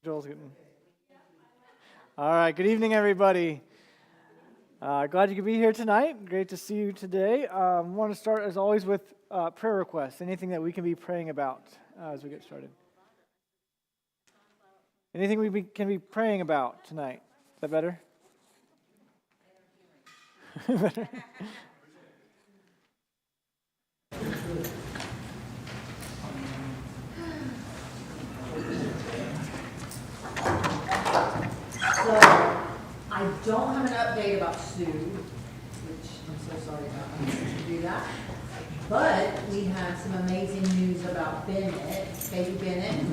Joel's getting. All right, good evening, everybody. Glad you could be here tonight. Great to see you today. Want to start, as always, with prayer requests. Anything that we can be praying about as we get started. Anything we can be praying about tonight. Is that better? Better? So, I don't have an update about Sue, which I'm so sorry about having to do that. But we have some amazing news about Bennett, baby Bennett.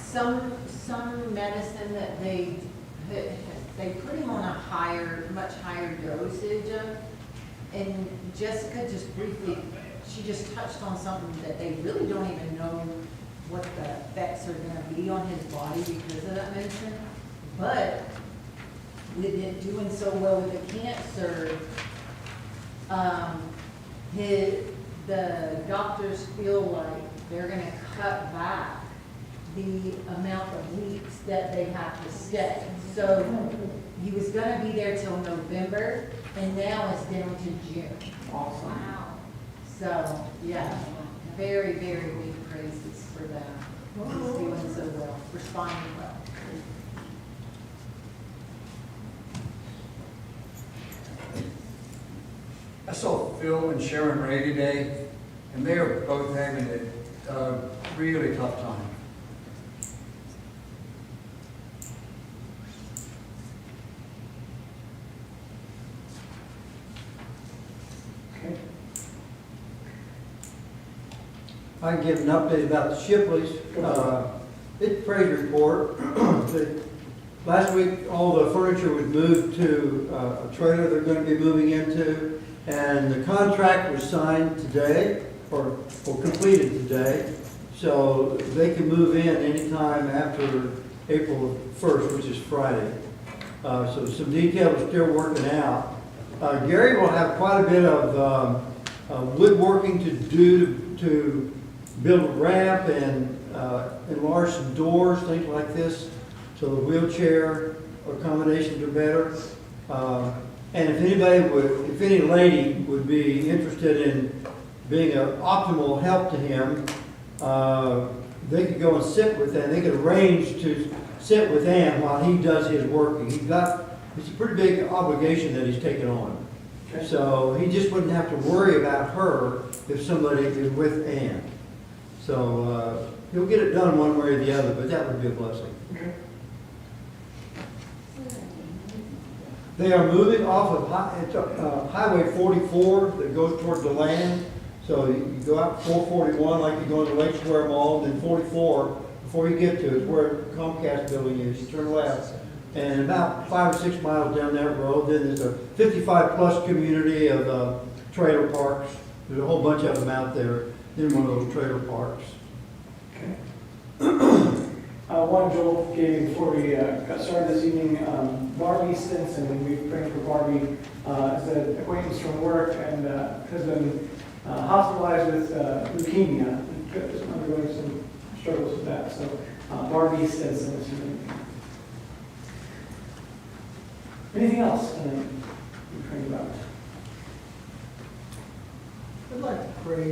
Some medicine that they put him on a much higher dosage of, and Jessica just briefly, she just touched on something that they really don't even know what the effects are going to be on his body because of that medicine. But with it doing so well with the cancer, the doctors feel like they're going to cut back the amount of weeks that they have to stay. So he was going to be there till November, and now it's down to June. Awesome. Wow. So, yeah, very, very big praises for that. He's doing so well, responding well. I saw Phil and Sharon Ray today, and they are both having a really tough time. Okay. I can give an update about the Shipleys. It's a praise report. Last week, all the furniture was moved to a trailer they're going to be moving into, and the contract was signed today, or completed today, so they can move in anytime after April 1st, which is Friday. So some details are still working out. Gary will have quite a bit of woodworking to do to build a ramp and enlarge some doors, things like this, so the wheelchair accommodations are better. And if any lady would be interested in being an optimal help to him, they could go and sit with Ann. They could arrange to sit with Ann while he does his working. It's a pretty big obligation that he's taken on. Okay. So he just wouldn't have to worry about her if somebody is with Ann. So he'll get it done one way or the other, but that would be a blessing. Okay. They are moving off of Highway 44 that goes toward the land. So you go out 441 like you go to Lake Square Mall, and then 44, before you get to it, is where Comcast building is. You turn left. And about 5 or 6 miles down that road, then there's a 55-plus community of trailer parks. There's a whole bunch of them out there in one of those trailer parks. Okay. One Joel gave me before we got started this evening, Barbie Stinson, and we've prayed for Barbie as an acquaintance from work and has been hospitalized with leukemia, just undergoing some struggles with that. So Barbie Stinson is her name. Anything else you're praying about? I'd like to pray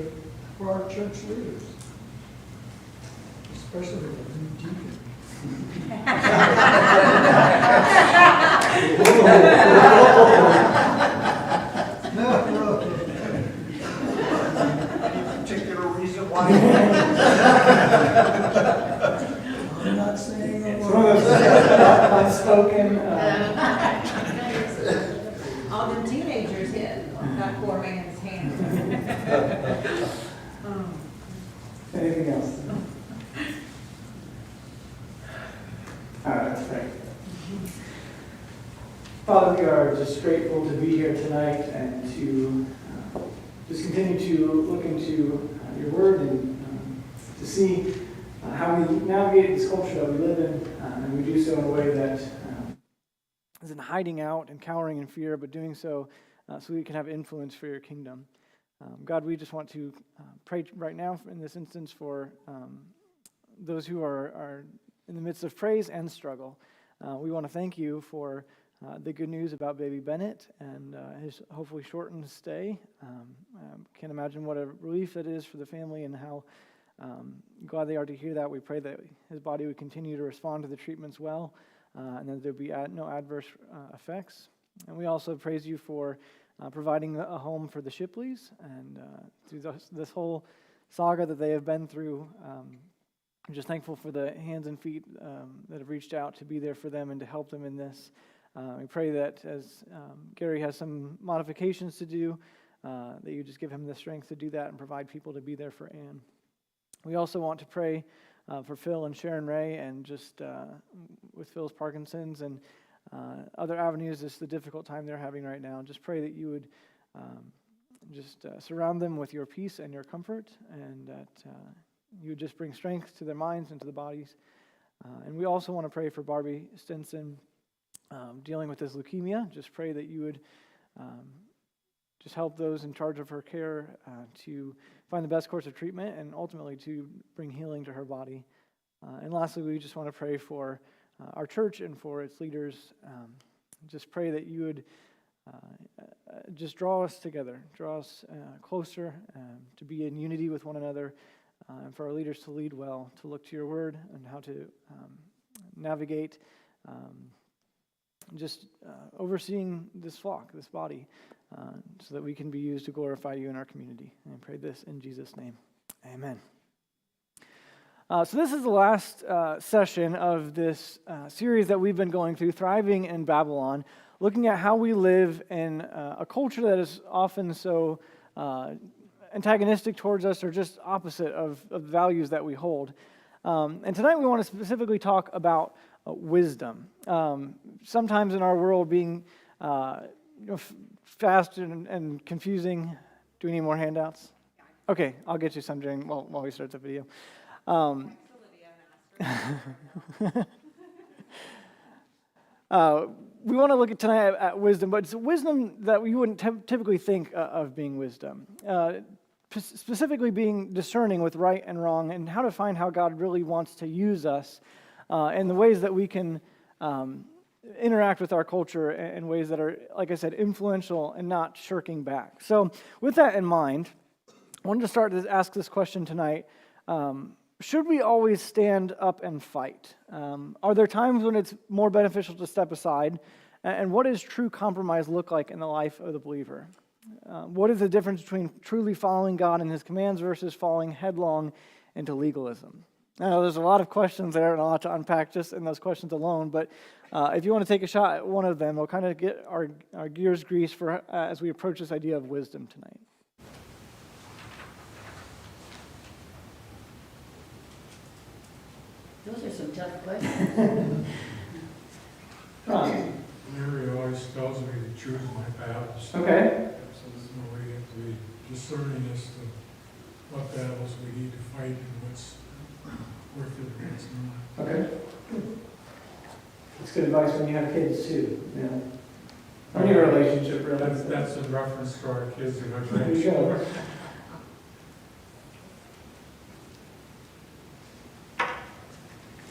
for our church leaders, especially the new deacon. No. Any particular reason why? I'm not saying a It's one of word. those unspoken. All the teenagers hit that poor man's hand. Anything else? All right, let's pray. Father, we are just grateful to be here tonight and to just continue to look into your word and to see how we navigate this culture that we live in, and we do so in a way that isn't hiding out and cowering in fear, but doing so so we can have influence for your kingdom. God, we just want to pray right now in this instance for those who are in the midst of praise and struggle. We want to thank you for the good news about baby Bennett and his hopefully shortened stay. Can't imagine what a relief it is for the family and how glad they are to hear that. We pray that his body would continue to respond to the treatments well, and that there be no adverse effects. And we also praise you for providing a home for the Shipleys, and through this whole saga that they have been through. I'm just thankful for the hands and feet that have reached out to be there for them and to help them in this. We pray that as Gary has some modifications to do, that you just give him the strength to do that and provide people to be there for Ann. We also want to pray for Phil and Sharon Ray, and just with Phil's Parkinson's and other avenues, just the difficult time they're having right now. Just pray that you would just surround them with your peace and your comfort, and that you would just bring strength to their minds and to the bodies. And we also want to pray for Barbie Stinson dealing with this leukemia. Just pray that you would just help those in charge of her care to find the best course of treatment and ultimately to bring healing to her body. And lastly, we just want to pray for our church and for its leaders. Just pray that you would just draw us together, draw us closer to be in unity with one another, and for our leaders to lead well, to look to your word and how to navigate just overseeing this flock, this body, so that we can be used to glorify you in our community. And I pray this in Jesus' name. Amen. So this is the last session of this series that we've been going through, Thriving in Babylon, looking at how we live in a culture that is often so antagonistic towards us, or just opposite of the values that we hold. And tonight we want to specifically talk about wisdom. Sometimes in our world being fast and confusing. Do we need more handouts? Okay, I'll get you some during while we start the video. We want to look at tonight at wisdom, but it's wisdom that we wouldn't typically think of being wisdom. Specifically being discerning with right and wrong, and how to find how God really wants to use us in the ways that we can interact with our culture in ways that are, like I said, influential and not shirking back. So with that in mind, I wanted to start to ask this question tonight. Should we always stand up and fight? Are there times when it's more beneficial to step aside? And what does true compromise look like in the life of the believer? What is the difference between truly following God and His commands versus falling headlong into legalism? I know there's a lot of questions there and a lot to unpack just in those questions alone, but if you want to take a shot at one of them, we'll kind of get our gears greased for as we approach this idea of wisdom tonight. Those are some tough questions. Larry always tells me to choose my battles. Okay. So we have to be discerning as to what battles we need to fight and what's worth it and what's not. Okay. That's good advice when you have kids too. Any relationship, really. That's a reference to our kids and our There you go. grandchildren.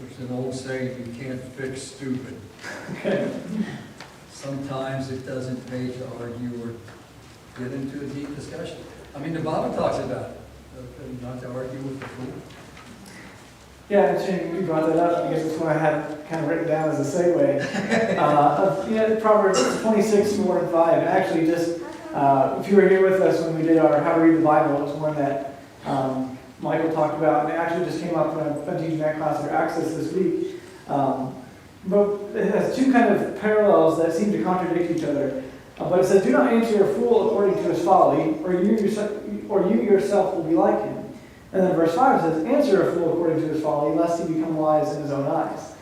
There's an old saying, you can't fix stupid. Okay. Sometimes it doesn't pay to argue or get into a deep discussion. I mean, the Bible talks about it, not to argue with the fool. Yeah, interesting you brought that up because it's what I had kind of written down as a segue. Proverbs 26, 4 and 5. And actually, just if you were here with us when we did our How to Read the Bible, it was one that Michael talked about, and it actually just came up when I've been teaching that class for Access this week. But it has two kind of parallels that seem to contradict each other. But it says, "Do not answer a fool according to his folly, or you yourself will be like him." And then verse 5 says, "Answer a fool according to his folly, lest he become wise in his own eyes."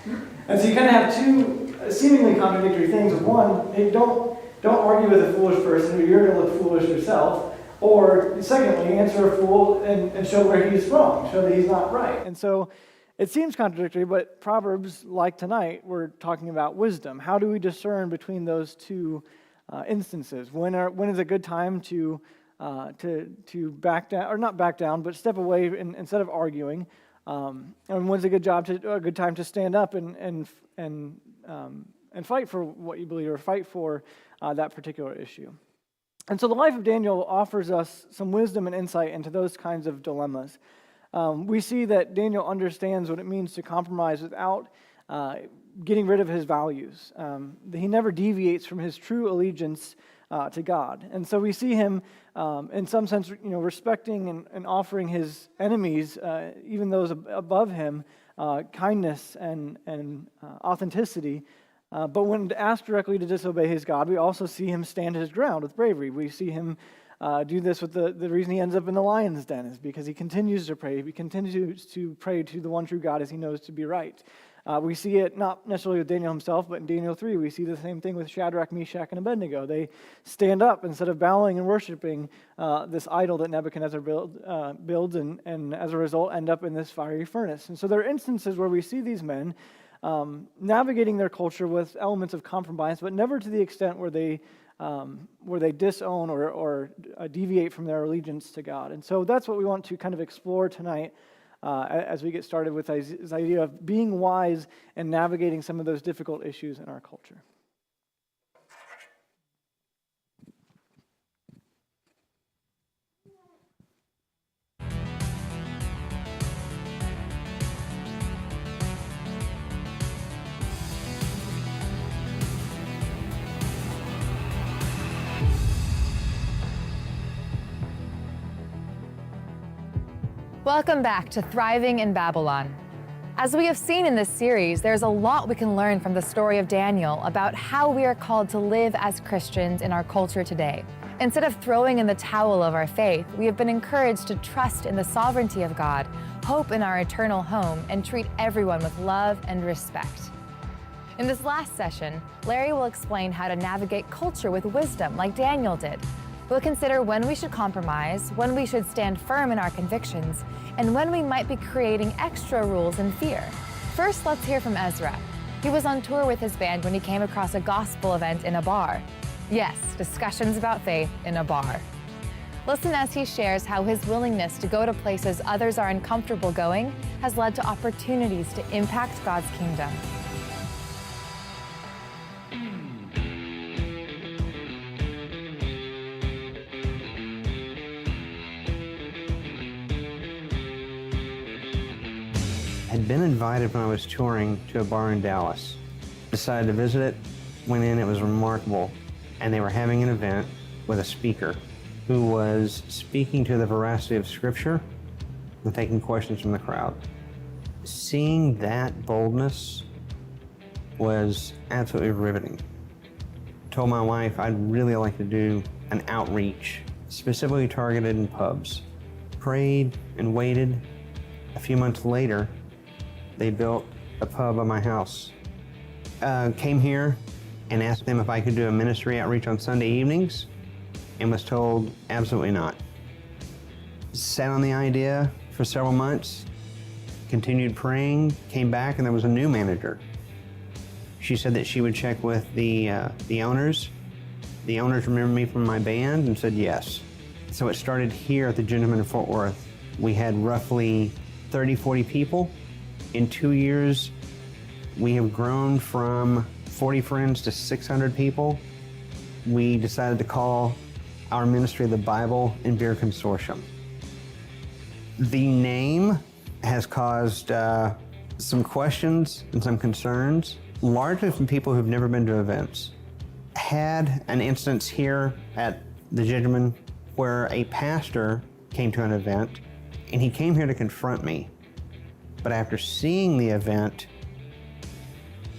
And so you kind of have two seemingly contradictory things. One, hey, don't argue with a foolish person, or you're going to look foolish yourself. Or secondly, answer a fool and show where he's wrong, show that he's not right. And so it seems contradictory, but Proverbs, like tonight, we're talking about wisdom. How do we discern between those two instances? When is a good time to to back down, or not back down, but step away instead of arguing. And when's a good time to stand up and fight for what you believe, or fight for that particular issue. And so the life of Daniel offers us some wisdom and insight into those kinds of dilemmas. We see that Daniel understands what it means to compromise without getting rid of his values. He never deviates from his true allegiance to God. And so we see him, in some sense, respecting and offering his enemies, even those above him, kindness and authenticity. But when asked directly to disobey his God, we also see him stand his ground with bravery. We see him do this with the reason he ends up in the lion's den is because he continues to pray. He continues to pray to the one true God as he knows to be right. We see it not necessarily with Daniel himself, but in Daniel 3, we see the same thing with Shadrach, Meshach, and Abednego. They stand up instead of bowing and worshiping this idol that Nebuchadnezzar builds, and as a result end up in this fiery furnace. And so there are instances where we see these men navigating their culture with elements of compromise, but never to the extent where they disown or deviate from their allegiance to God. And so that's what we want to kind of explore tonight as we get started with this idea of being wise and navigating some of those difficult issues in our culture. Welcome back to Thriving in Babylon. As we have seen in this series, there's a lot we can learn from the story of Daniel about how we are called to live as Christians in our culture today. Instead of throwing in the towel of our faith, we have been encouraged to trust in the sovereignty of God, hope in our eternal home, and treat everyone with love and respect. In this last session, Larry will explain how to navigate culture with wisdom like Daniel did. We'll consider when we should compromise, when we should stand firm in our convictions, and when we might be creating extra rules in fear. First, let's hear from Ezra. He was on tour with his band when he came across a gospel event in a bar. Yes, discussions about faith in a bar. Listen as he shares how his willingness to go to places others are uncomfortable going has led to opportunities to impact God's kingdom. I'd been invited when I was touring to a bar in Dallas. Decided to visit it, went in, it was remarkable. And they were having an event with a speaker who was speaking to the veracity of Scripture and taking questions from the crowd. Seeing that boldness was absolutely riveting. Told my wife I'd really like to do an outreach, specifically targeted in pubs. Prayed and waited. A few months later, they built a pub at my house. Came here and asked them if I could do a ministry outreach on Sunday evenings and was told absolutely not. Sat on the idea for several months, continued praying, came back, and there was a new manager. She said that she would check with the owners. The owners remembered me from my band and said yes. So it started here at the Gentleman in Fort Worth. We had roughly 30, 40 people. In 2 years, we have grown from 40 friends to 600 people. We decided to call our ministry the Bible and Beer Consortium. The name has caused some questions and some concerns, largely from people who've never been to events. Had an instance here at the Gentleman where a pastor came to an event and he came here to confront me. But after seeing the event,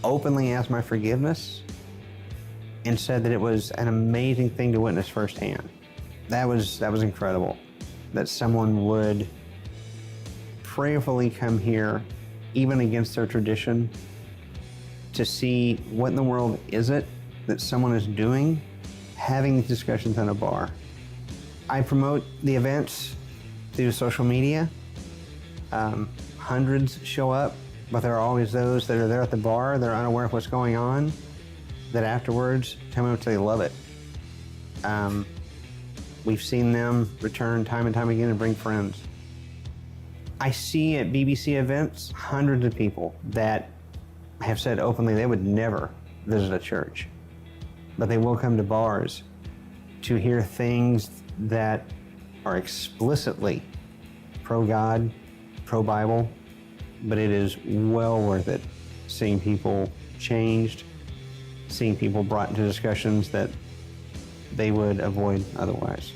openly asked my forgiveness and said that it was an amazing thing to witness firsthand. That was incredible, that someone would prayerfully come here, even against their tradition, to see what in the world is it that someone is doing, having these discussions in a bar. I promote the events through social media. Hundreds show up, but there are always those that are there at the bar that are unaware of what's going on, that afterwards tell me how much they love it. We've seen them return time and time again and bring friends. I see at BBC events hundreds of people that have said openly they would never visit a church, but they will come to bars to hear things that are explicitly pro-God, pro-Bible, but it is well worth it seeing people changed, seeing people brought into discussions that they would avoid otherwise.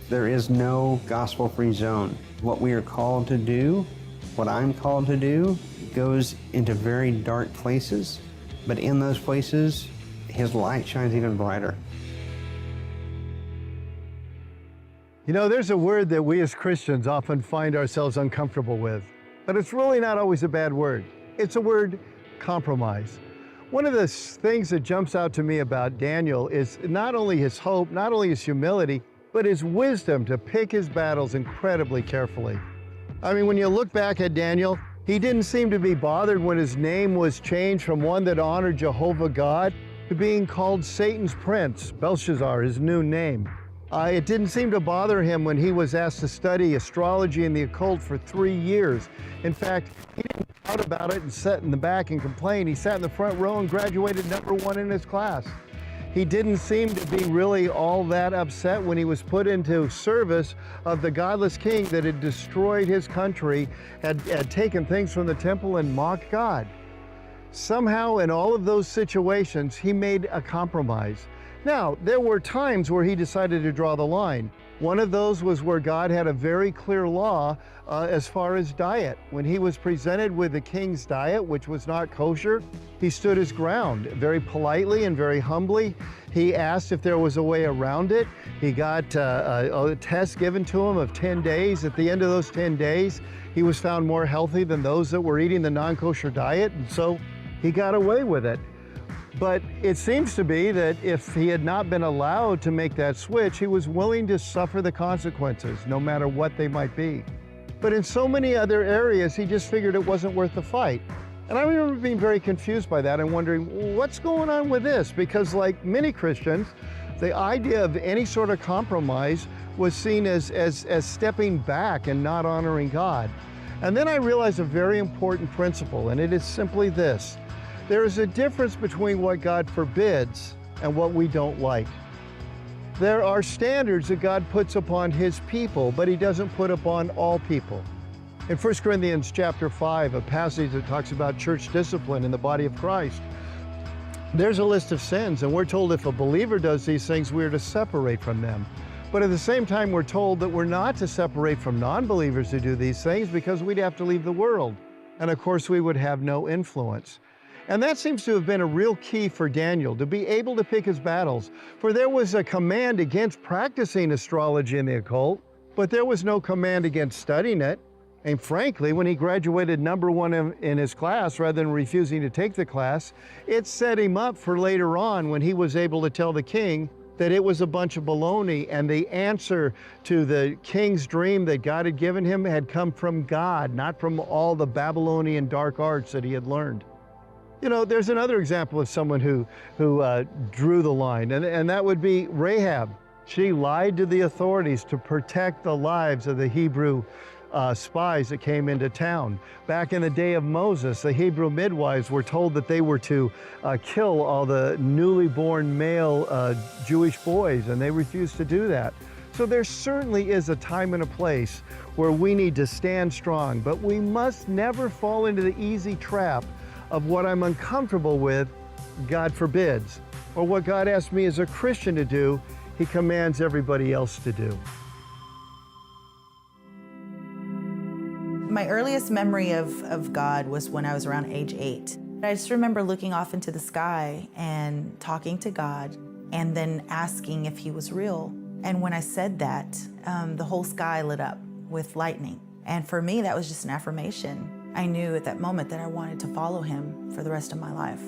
There is no gospel-free zone. What we are called to do, what I'm called to do, goes into very dark places, but in those places, His light shines even brighter. You know, there's a word that we as Christians often find ourselves uncomfortable with, but it's really not always a bad word. It's a word, compromise. One of the things that jumps out to me about Daniel is not only his hope, not only his humility, but his wisdom to pick his battles incredibly carefully. I mean, when you look back at Daniel, he didn't seem to be bothered when his name was changed from one that honored Jehovah God to being called Satan's prince, Belshazzar, his new name. It didn't seem to bother him when he was asked to study astrology and the occult for 3 years. In fact, he didn't pout about it and sit in the back and complain. He sat in the front row and graduated #1 in his class. He didn't seem to be really all that upset when he was put into service of the godless king that had destroyed his country, had taken things from the temple and mocked God. Somehow in all of those situations, he made a compromise. Now, there were times where he decided to draw the line. One of those was where God had a very clear law as far as diet. When he was presented with the king's diet, which was not kosher, he stood his ground very politely and very humbly. He asked if there was a way around it. He got a test given to him of 10 days. At the end of those 10 days, he was found more healthy than those that were eating the non-kosher diet, and so he got away with it. But it seems to be that if he had not been allowed to make that switch, he was willing to suffer the consequences, no matter what they might be. But in so many other areas, he just figured it wasn't worth the fight. And I remember being very confused by that and wondering, what's going on with this? Because like many Christians, the idea of any sort of compromise was seen as stepping back and not honoring God. And then I realized a very important principle, and it is simply this. There is a difference between what God forbids and what we don't like. There are standards that God puts upon His people, but He doesn't put upon all people. In 1 Corinthians chapter 5, a passage that talks about church discipline in the body of Christ, there's a list of sins, and we're told if a believer does these things, we're to separate from them. But at the same time, we're told that we're not to separate from non-believers who do these things because we'd have to leave the world. And of course, we would have no influence. And that seems to have been a real key for Daniel, to be able to pick his battles. For there was a command against practicing astrology and the occult, but there was no command against studying it. And frankly, when he graduated #1 in his class, rather than refusing to take the class, it set him up for later on when he was able to tell the king that it was a bunch of baloney and the answer to the king's dream that God had given him had come from God, not from all the Babylonian dark arts that he had learned. You know, there's another example of someone who drew the line, and that would be Rahab. She lied to the authorities to protect the lives of the Hebrew spies that came into town. Back in the day of Moses, the Hebrew midwives were told that they were to kill all the newly born male Jewish boys, and they refused to do that. So there certainly is a time and a place where we need to stand strong, but we must never fall into the easy trap of what I'm uncomfortable with, God forbids, or what God asks me as a Christian to do, He commands everybody else to do. My earliest memory of God was when I was around age 8. I just remember looking off into the sky and talking to God and then asking if He was real. And when I said that, the whole sky lit up with lightning. And for me, that was just an affirmation. I knew at that moment that I wanted to follow Him for the rest of my life.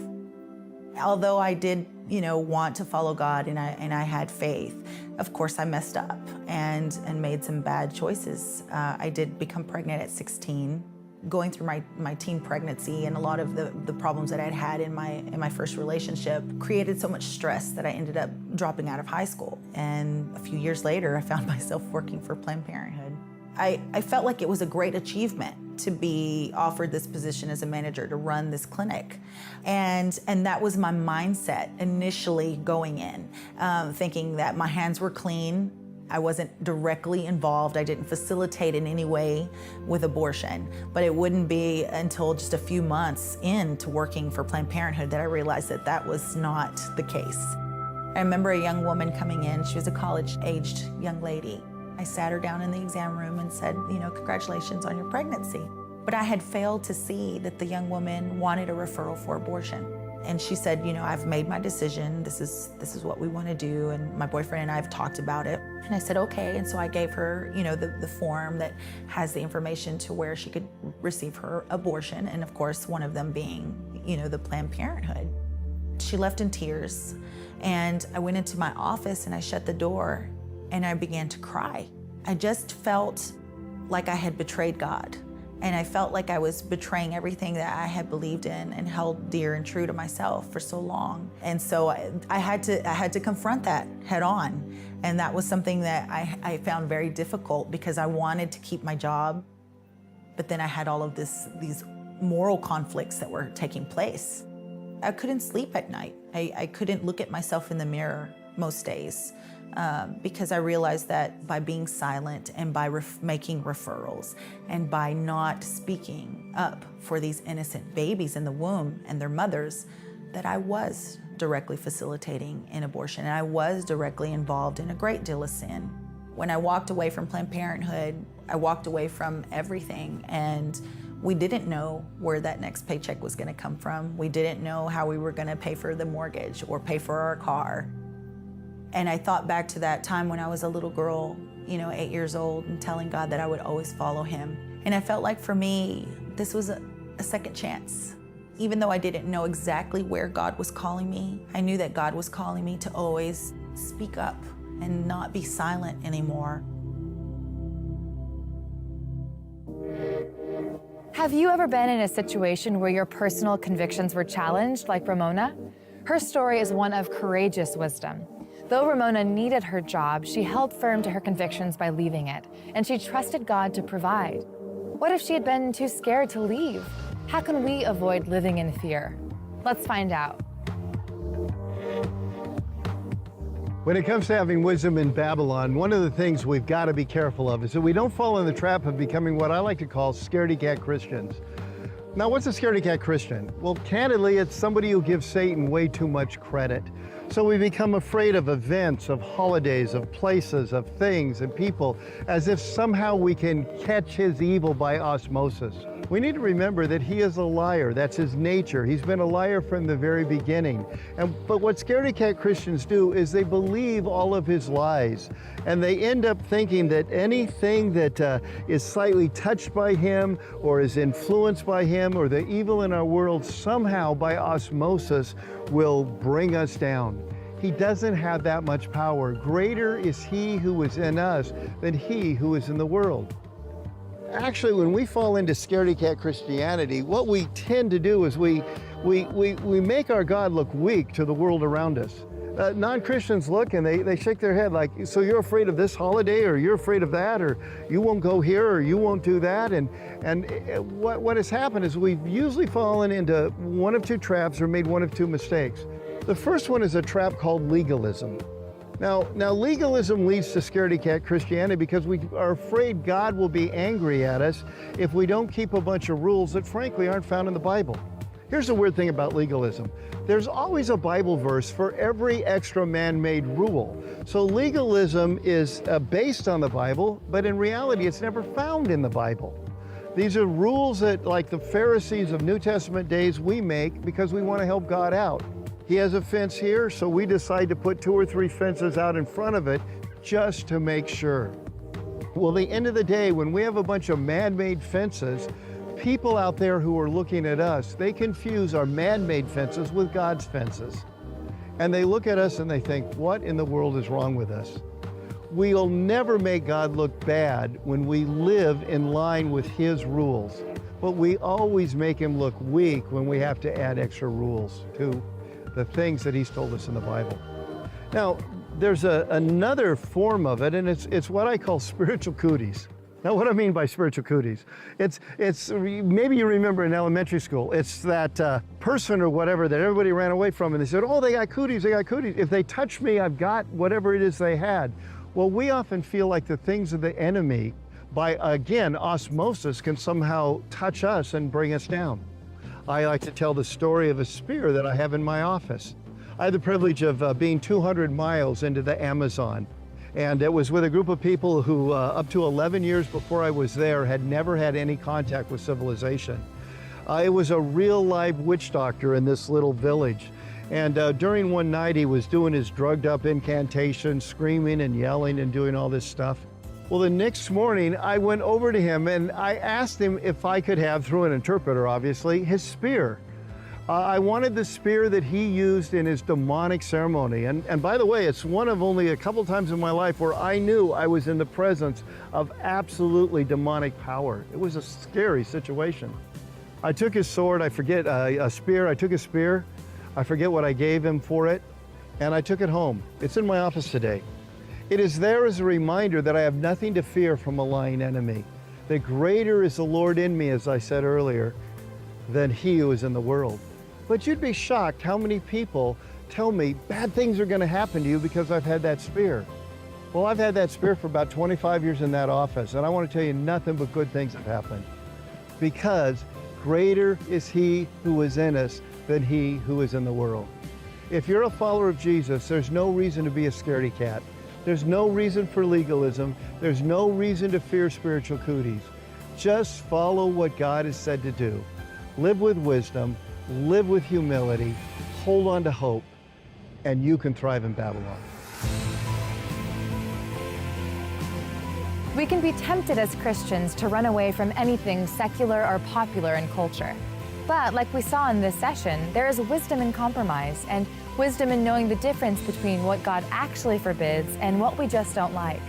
Although I did, want to follow God and I had faith, of course I messed up and made some bad choices. I did become pregnant at 16. going through my teen pregnancy and a lot of the problems that I'd had in my first relationship created so much stress that I ended up dropping out of high school. And a few years later, I found myself working for Planned Parenthood. I felt like it was a great achievement to be offered this position as a manager to run this clinic. And that was my mindset initially going in, thinking that my hands were clean. I wasn't directly involved. I didn't facilitate in any way with abortion. But it wouldn't be until just a few months into working for Planned Parenthood that I realized that that was not the case. I remember a young woman coming in. She was a college-aged young lady. I sat her down in the exam room and said, congratulations on your pregnancy. But I had failed to see that the young woman wanted a referral for abortion. And she said, I've made my decision. This is what we want to do. And my boyfriend and I have talked about it. And I said, okay. And so I gave her, the form that has the information to where she could receive her abortion. And of course, one of them being, the Planned Parenthood. She left in tears. And I went into my office and I shut the door and I began to cry. I just felt like I had betrayed God. And I felt like I was betraying everything that I had believed in and held dear and true to myself for so long. And so I had to confront that head on. And that was something that I found very difficult because I wanted to keep my job, but then I had all of these moral conflicts that were taking place. I couldn't sleep at night. I couldn't look at myself in the mirror most days. Because I realized that by being silent and by making referrals and by not speaking up for these innocent babies in the womb and their mothers, that I was directly facilitating an abortion and I was directly involved in a great deal of sin. When I walked away from Planned Parenthood, I walked away from everything, and we didn't know where that next paycheck was going to come from. We didn't know how we were going to pay for the mortgage or pay for our car. And I thought back to that time when I was a little girl, 8 years old, and telling God that I would always follow him. And I felt like for me, this was a second chance. Even though I didn't know exactly where God was calling me, I knew that God was calling me to always speak up and not be silent anymore. Have you ever been in a situation where your personal convictions were challenged, like Ramona? Her story is one of courageous wisdom. Though Ramona needed her job, she held firm to her convictions by leaving it, and she trusted God to provide. What if she had been too scared to leave? How can we avoid living in fear? Let's find out. When it comes to having wisdom in Babylon, one of the things we've got to be careful of is that we don't fall in the trap of becoming what I like to call scaredy cat Christians. Now, what's a scaredy cat Christian? Well, candidly, it's somebody who gives Satan way too much credit. So we become afraid of events, of holidays, of places, of things and people, as if somehow we can catch his evil by osmosis. We need to remember that he is a liar. That's his nature. He's been a liar from the very beginning. But what scaredy cat Christians do is they believe all of his lies. And they end up thinking that anything that is slightly touched by him or is influenced by him or the evil in our world somehow by osmosis will bring us down. He doesn't have that much power. Greater is he who is in us than he who is in the world. Actually, when we fall into scaredy cat Christianity, what we tend to do is we make our God look weak to the world around us. Non-Christians look and they shake their head like, so you're afraid of this holiday, or you're afraid of that, or you won't go here, or you won't do that. And what has happened is we've usually fallen into one of two traps or made one of two mistakes. The first one is a trap called legalism. Now legalism leads to scaredy cat Christianity because we are afraid God will be angry at us if we don't keep a bunch of rules that frankly aren't found in the Bible. Here's the weird thing about legalism. There's always a Bible verse for every extra man-made rule. So legalism is based on the Bible, but in reality it's never found in the Bible. These are rules that, like the Pharisees of New Testament days, we make because we want to help God out. He has a fence here, so we decide to put 2 or 3 fences out in front of it just to make sure. Well, at the end of the day, when we have a bunch of man-made fences, people out there who are looking at us, they confuse our man-made fences with God's fences. And they look at us and they think, what in the world is wrong with us? We'll never make God look bad when we live in line with His rules, but we always make Him look weak when we have to add extra rules to the things that He's told us in the Bible. Now, there's another form of it, and it's what I call spiritual cooties. Now, what I mean by spiritual cooties, it's maybe you remember in elementary school, it's that person or whatever that everybody ran away from, and they said, oh, they got cooties, they got cooties. If they touch me, I've got whatever it is they had. Well, we often feel like the things of the enemy, by, again, osmosis, can somehow touch us and bring us down. I like to tell the story of a spear that I have in my office. I had the privilege of being 200 miles into the Amazon. And it was with a group of people who, up to 11 years before I was there, had never had any contact with civilization. It was a real live witch doctor in this little village. And during one night, he was doing his drugged up incantation, screaming and yelling and doing all this stuff. Well, the next morning, I went over to him and I asked him if I could have, through an interpreter obviously, his spear. I wanted the spear that he used in his demonic ceremony. And by the way, it's one of only a couple times in my life where I knew I was in the presence of absolutely demonic power. It was a scary situation. I took his sword, I forget, a spear, I took his spear, I forget what I gave him for it, and I took it home. It's in my office today. It is there as a reminder that I have nothing to fear from a lying enemy. That greater is the Lord in me, as I said earlier, than he who is in the world. But you'd be shocked how many people tell me bad things are going to happen to you because I've had that spear. Well, I've had that spear for about 25 years in that office, and I want to tell you nothing but good things have happened. Because greater is he who is in us than he who is in the world. If you're a follower of Jesus, there's no reason to be a scaredy cat. There's no reason for legalism. There's no reason to fear spiritual cooties. Just follow what God has said to do. Live with wisdom, live with humility, hold on to hope, and you can thrive in Babylon. We can be tempted as Christians to run away from anything secular or popular in culture. But like we saw in this session, there is wisdom in compromise and wisdom in knowing the difference between what God actually forbids and what we just don't like.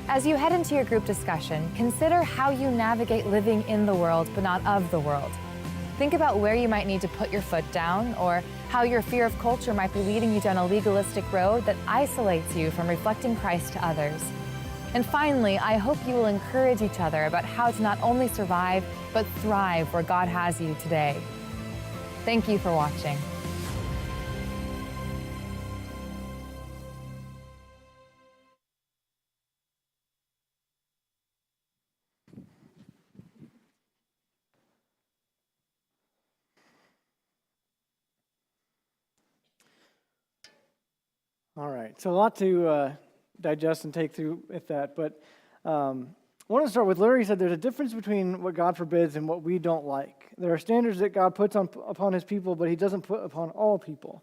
As you head into your group discussion, consider how you navigate living in the world but not of the world. Think about where you might need to put your foot down, or how your fear of culture might be leading you down a legalistic road that isolates you from reflecting Christ to others. And finally, I hope you will encourage each other about how to not only survive, but thrive where God has you today. Thank you for watching. All right, so a lot to digest and take through with that, but I want to start with Larry said there's a difference between what God forbids and what we don't like. There are standards that God puts upon his people, but he doesn't put upon all people.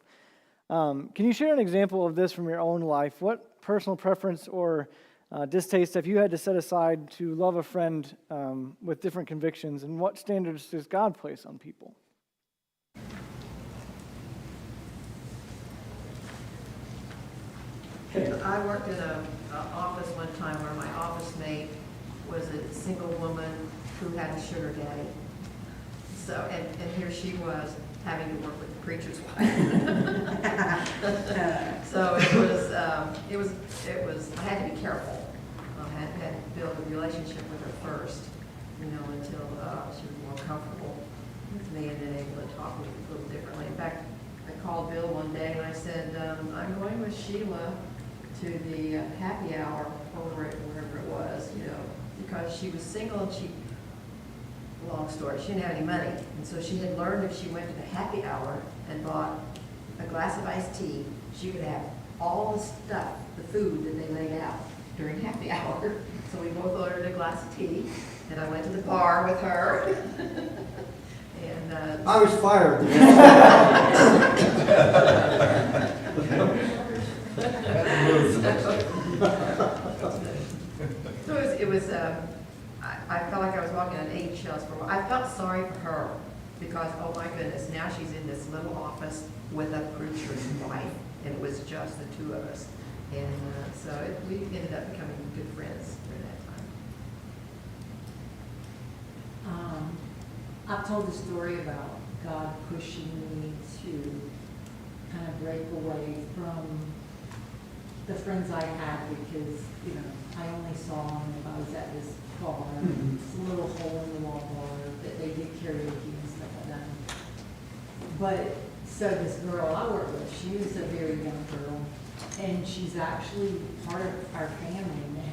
Can you share an example of this from your own life? What personal preference or distaste have you had to set aside to love a friend with different convictions, and what standards does God place on people? I worked in an office one time where my office mate was a single woman who had a sugar daddy. So, and here she was having to work with the preacher's wife. So it was, I had to be careful. I had to build a relationship with her first, until she was more comfortable with me and then able to talk a little differently. In fact, I called Bill one day and I said, I'm going with Sheila to the happy hour over at wherever it was, because she was single and long story, she didn't have any money. And so she had learned if she went to the happy hour and bought a glass of iced tea, she could have all the stuff, the food that they laid out during happy hour. So we both ordered a glass of tea, and I went to the bar with her. And I was fired. So it was I felt like I was walking on eggshells for a while. I felt sorry for her because, oh my goodness, now she's in this little office with a preacher's wife, and it was just the two of us. And we ended up becoming good friends during that time. I've told the story about God pushing me to kind of break away from the friends I had because, you know, I only saw them if I was at this bar. It's a little hole in the wall bar that they did karaoke and stuff like that. But, so this girl I work with, she was a very young girl, and she's actually part of our family now,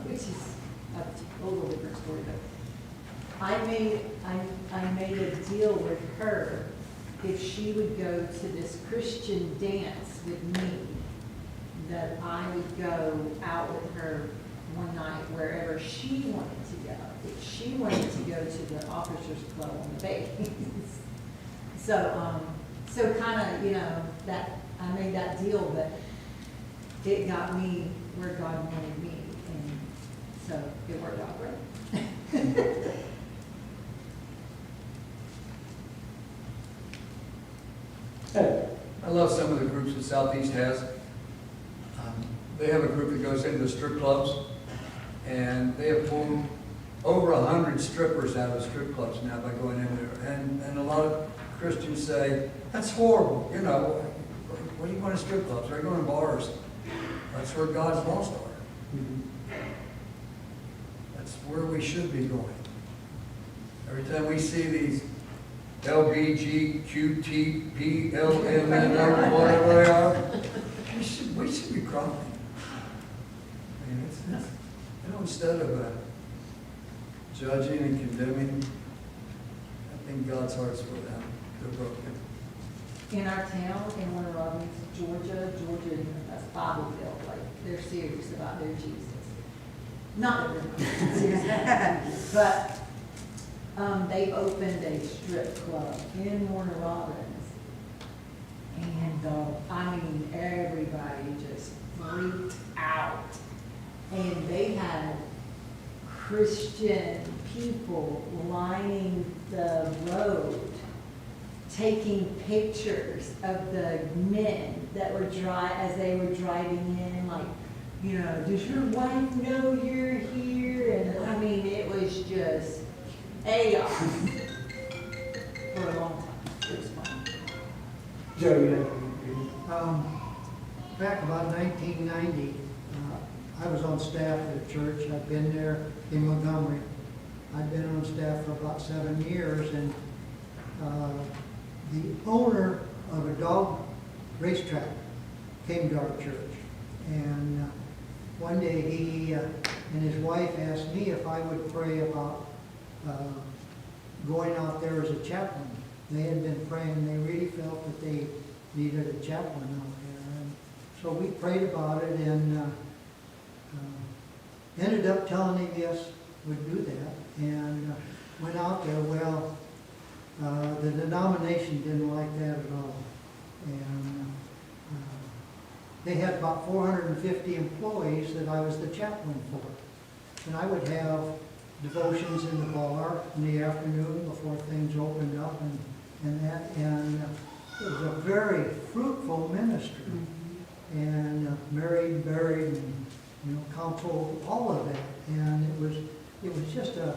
which is a little different story, but I made a deal with her if she would go to this Christian dance with me, that I would go out with her one night wherever she wanted to go. If she wanted to go to the officers club on the bay. So kind of, you know, that I made that deal, but it got me where God wanted me, and so it worked out great. I love some of the groups that Southeast has. They have a group that goes into the strip clubs, and they have pulled over 100 strippers out of strip clubs now by going in there. And a lot of Christians say, that's horrible, you know, what are you going to strip clubs? They're going to bars. That's where God's lost are. That's where we should be going. Every time we see these LBGQTPLMN, whatever they are, we should be crying. I mean, it's you know, instead of judging and condemning, I think God's heart's for them. They're broken. In our town, in Warner Robins, Georgia, that's Bible-filled, like, they're serious about their Jesus. Not that they're not serious, but they've opened a strip club in Warner Robins. And, I mean, everybody just freaked out. And they had Christian people lining the road, taking pictures of the men that were as they were driving in, like, you know, does your wife know you're here? And I mean, it was just chaos for a long time. It was fun. Joe, you Back about 1990, I was on staff at a church. I'd been there in Montgomery. I'd been on staff for about 7 years, and the owner of a dog racetrack came to our church. And one day he and his wife asked me if I would pray about going out there as a chaplain. They had been praying. They really felt that they needed a chaplain out there. And so we prayed about it, and ended up telling him yes, we'd do that. And went out there. Well, the denomination didn't like that at all. And they had about 450 employees that I was the chaplain for. And I would have devotions in the bar in the afternoon before things opened up, and it was a very fruitful ministry. And married, buried, and you know, counsel, all of that. And it was just a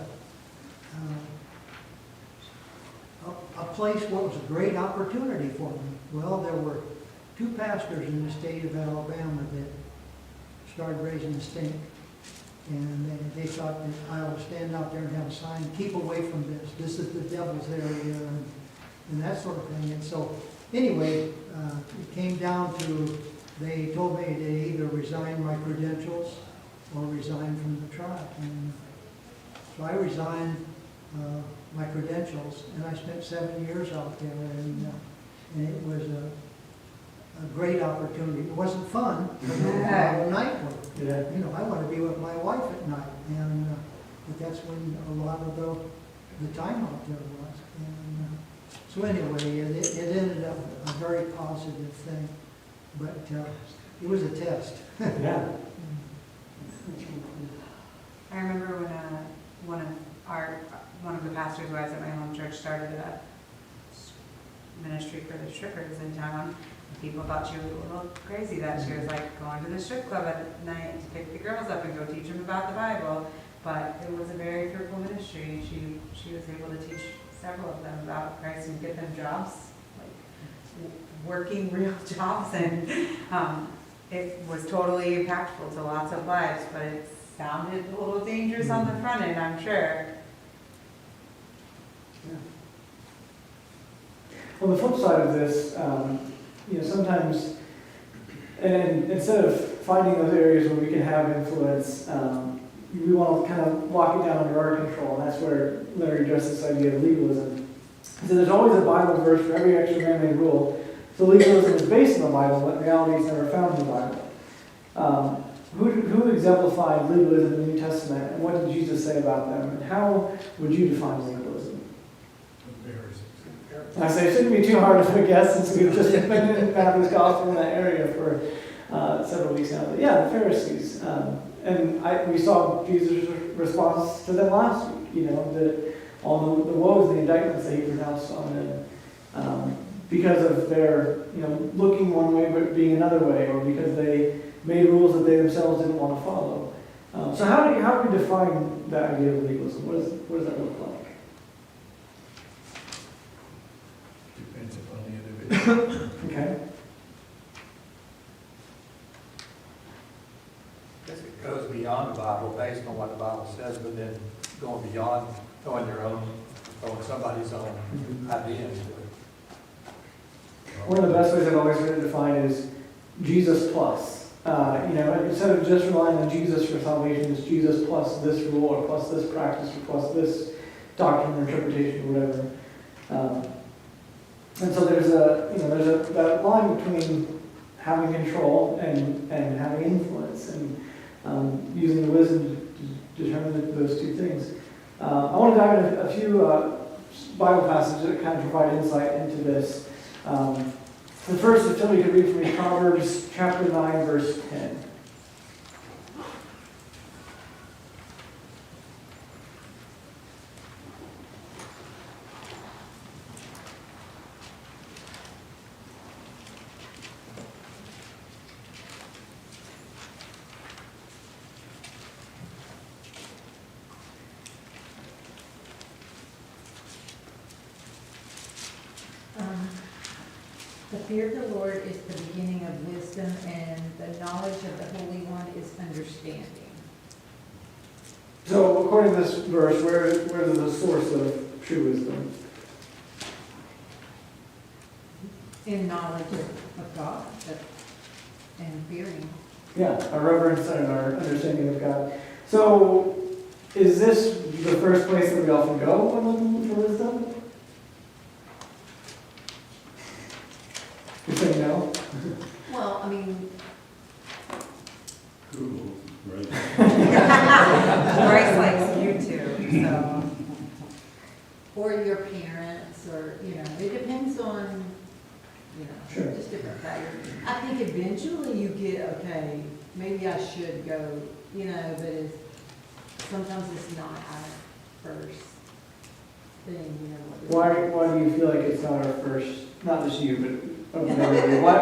place where it was a great opportunity for me. Well, there were 2 pastors in the state of Alabama that started raising the stink. And they thought that I ought to stand out there and have a sign, keep away from this. This is the devil's area, and that sort of thing. And so, anyway, it came down to, they told me to either resign my credentials or resign from the tribe. And so I resigned my credentials, and I spent 7 years out there, and it was a great opportunity. It wasn't fun, night work. Yeah. You know, I want to be with my wife at night, and but that's when a lot of the time out there was. And so anyway, it ended up a very positive thing, but it was a test. Yeah. I remember when one of the pastors' wives at my home church started a ministry for the strippers in town. People thought she was a little crazy that she was like going to the strip club at night to pick the girls up and go teach them about the Bible. But it was a very fruitful ministry. She was able to teach several of them about Christ and get them jobs, like working real jobs, and it was totally impactful to lots of lives, but it sounded a little dangerous on the front end, I'm sure. Yeah. On the flip side of this, sometimes, and instead of finding those areas where we can have influence, we want to kind of lock it down under our control, and that's where Larry addressed this idea of legalism. So there's always a Bible verse for every extra man-made rule. So legalism is based on the Bible, but in reality it's never found in the Bible. Who exemplified legalism in the New Testament, and what did Jesus say about them, and how would you define legalism? I say it shouldn't be too hard to guess since we've just been in Matthew's Gospel in that area for several weeks now. But yeah, the Pharisees. We saw Jesus' response to them last week, all the woes, the indictments that he pronounced on them because of their, looking one way but being another way, or because they made rules that they themselves didn't want to follow. So how do we define that idea of legalism? What does that look like? Depends upon the individual. Okay. I guess it goes beyond the Bible based on what the Bible says, but then going beyond, throwing somebody's own idea into it. One of the best ways I've always heard it defined is Jesus plus. Instead of just relying on Jesus for salvation, it's Jesus plus this rule, or plus this practice, or plus this doctrine or interpretation, or whatever. And so there's that line between having control and having influence, and using the wisdom to determine those two things. I want to dive into a few Bible passages that kind of provide insight into this. The first, if somebody could read for me, Proverbs chapter 9, verse 10. The fear of the Lord is the beginning of wisdom, and the knowledge of the Holy One is understanding. So, according to this verse, where is the source of true wisdom? In knowledge of God and fearing. Yeah, our reverence and our understanding of God. So, is this the first place that we often go when looking for wisdom? You're saying no? Well, I mean, Google, right? Bryce likes YouTube, so. or your parents, or, it depends on, Sure. just different factors. I think eventually you get, okay, maybe I should go, but sometimes it's not our first thing, Why do you feel like it's not our first, not just you, but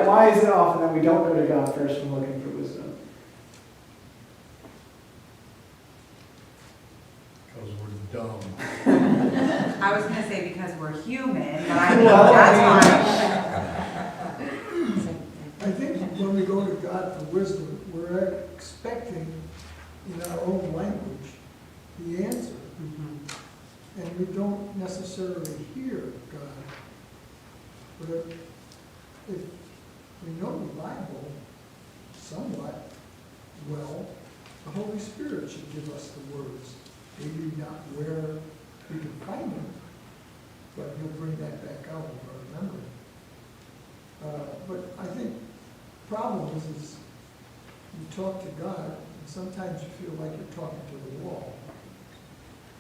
why is it often that we don't go to God first when looking for wisdom? Because we're dumb. I was gonna say because we're human, but I think that's I think when we go to God for wisdom, we're expecting in our own language the answer. And we don't necessarily hear God. But if we know the Bible somewhat well, the Holy Spirit should give us the words. Maybe not where we can find them, but He'll bring that back out of our memory. But I think the problem is you talk to God, and sometimes you feel like you're talking to the wall.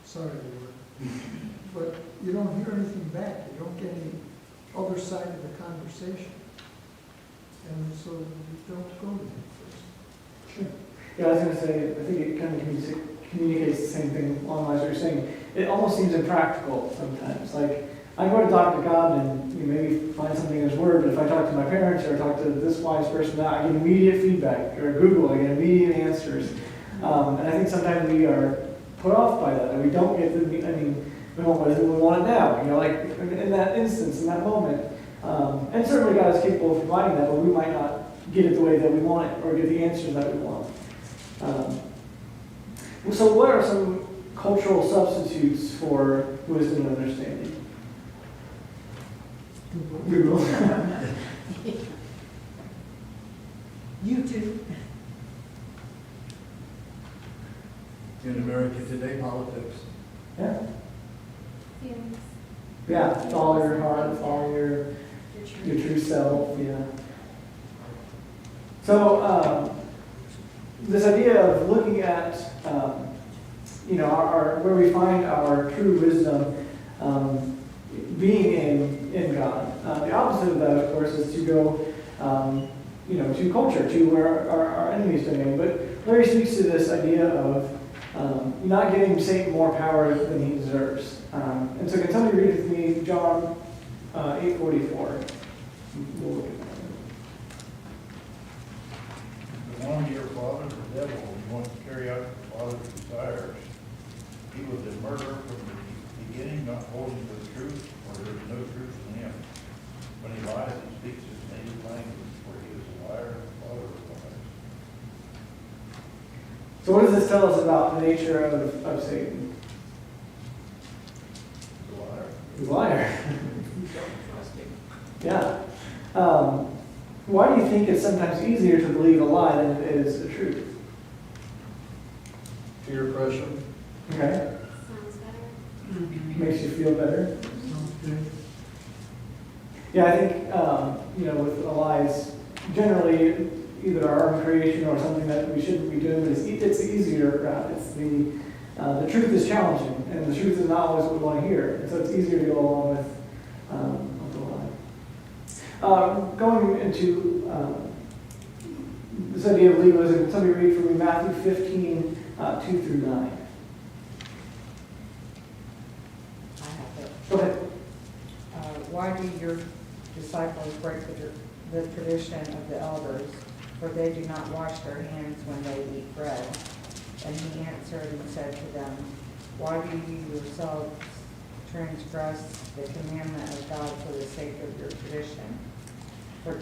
Sorry, Lord. But you don't hear anything back. You don't get any other side of the conversation. And so you don't go to Him first. Sure. Yeah, I was going to say, I think it kind of communicates the same thing along the lines of what you're saying. It almost seems impractical sometimes. Like, I go to talk to God and maybe find something in His Word, but if I talk to my parents or talk to this wise person, I get immediate feedback, or Google, I get immediate answers. And I think sometimes we are put off by that, and we don't get the, we want wisdom, we want it now, like in that instance, in that moment. And certainly God is capable of providing that, but we might not get it the way that we want it, or get the answers that we want. So what are some cultural substitutes for wisdom and understanding? Google. YouTube. In America today, politics. Yeah. Yeah, follow your heart, follow your true self, yeah. So, this idea of looking at, our where we find our true wisdom being in God. The opposite of that, of course, is to go, to culture, to where our enemy's domain. But Larry speaks to this idea of not giving Satan more power than he deserves. And so can somebody read with me John 8:44? We'll look at that. The one your father, the devil, who wants to carry out your father's desires. He was a murderer from the beginning, not holding to the truth, for there is no truth in him. When he lies, he speaks his native language, for he is a liar and father of lies. So what does this tell us about the nature of Satan? He's a liar. He's a liar. Yeah. Why do you think it's sometimes easier to believe a lie than it is the truth? Peer pressure. Okay. Sounds better. Makes you feel better. Yeah, I think, with lies, generally either our own creation or something that we shouldn't be doing, but it's the easier route. It's the truth is challenging, and the truth is not always what we want to hear. And so it's easier to go along with the lie. Going into this idea of legalism, can somebody read for me Matthew 15, 2 through 9? I have it. Go ahead. Why do your disciples break the tradition of the elders? For they do not wash their hands when they eat bread. And he answered and said to them, why do you yourselves transgress the commandment of God for the sake of your tradition? For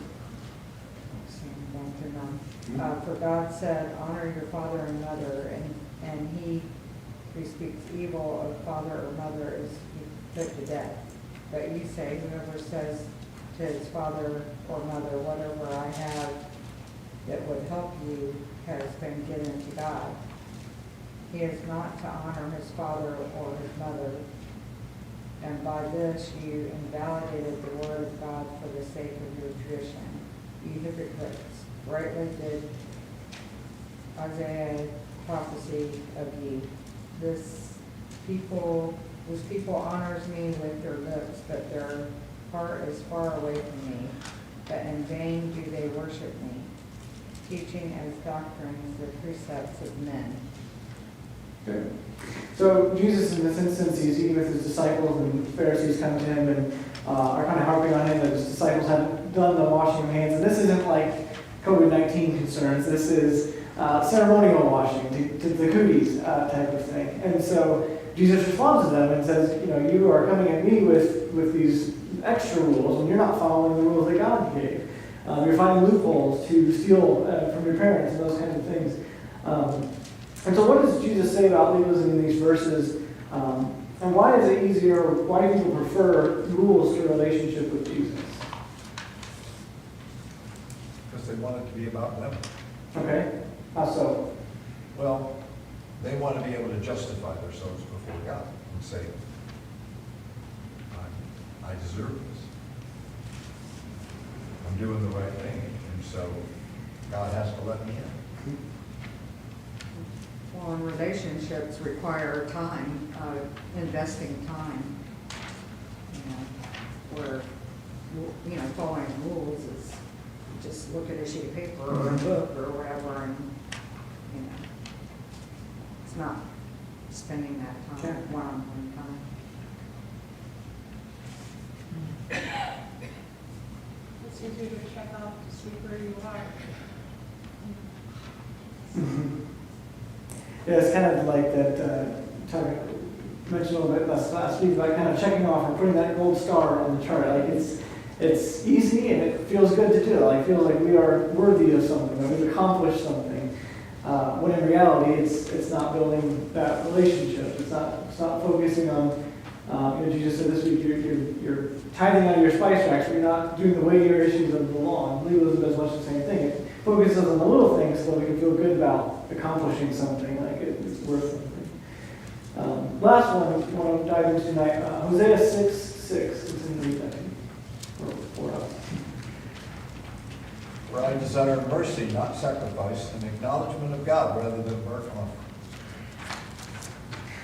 God said, honor your father and mother, and he who speaks evil of father or mother is put to death. But you say, whoever says to his father or mother, whatever I have that would help you has been given to God. He is not to honor his father or his mother, and by this you invalidated the word of God for the sake of your tradition. You hypocrites, rightly did Isaiah prophesy of you. This people honors me with their lips, but their heart is far away from me. But in vain do they worship me, teaching as doctrines the precepts of men. Okay. So Jesus, in this instance, he's eating with his disciples, and the Pharisees come to him and are kind of harping on him that his disciples haven't done the washing of hands. And this isn't like COVID-19 concerns. This is ceremonial washing, to the cooties type of thing. And so Jesus responds to them and says, you are coming at me with these extra rules, and you're not following the rules that God gave. You're finding loopholes to steal from your parents and those kinds of things. And so what does Jesus say about legalism in these verses? And why is it easier, or why do people prefer rules to a relationship with Jesus? Because they want it to be about them. Okay, how so? Well, they want to be able to justify themselves before God and say, I deserve this. I'm doing the right thing, and so God has to let me in. Well, and relationships require time, investing time. Where, following rules is just look at a sheet of paper or a book or whatever, and, it's not spending that time, one-on-one time. to do to check off to see where you are. Yeah, it's kind of like that, mentioned a little bit last week, like kind of checking off and putting that gold star on the chart. Like it's easy and it feels good to do. Like, it feels like we are worthy of something, that we've accomplished something. When in reality, it's not building that relationship. It's not focusing on. Jesus said this week, you're tithing out of your spice racks, but you're not doing the weightier issues of the law. And legalism does much the same thing. It focuses on the little things so that we can feel good about accomplishing something, like it's worth something. Last one I want to dive into tonight, Hosea 6:6. Continue to read that for us. For I desire mercy, not sacrifice, and acknowledgement of God rather than burnt offering.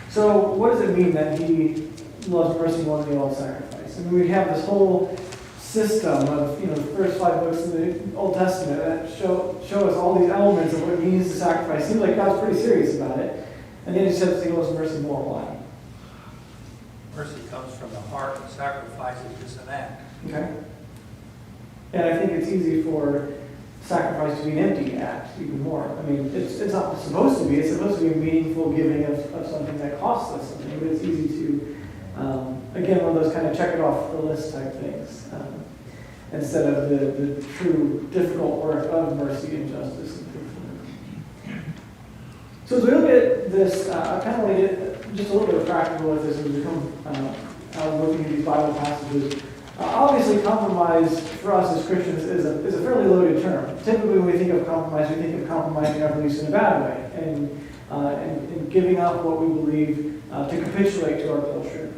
So what does it mean that he loves mercy more than he loves sacrifice? I mean, we have this whole system of, the first 5 books in the Old Testament that show us all these elements of what it means to sacrifice. Seems like God's pretty serious about it. And then he says he loves mercy more. Why? Mercy comes from the heart, and sacrifice is just an act. Okay. And I think it's easy for sacrifice to be an empty act even more. I mean, it's not supposed to be. It's supposed to be a meaningful giving of something that costs us something. But it's easy to, again, one of those kind of check it off the list type things, instead of the true difficult work of mercy and justice and faithfulness. So as we look at this, I kind of want to get just a little bit of practical with this as we come out looking at these Bible passages. Obviously, compromise for us as Christians is a fairly loaded term. Typically, when we think of compromise, we think of compromising our beliefs in a bad way and giving up what we believe to capitulate to our culture.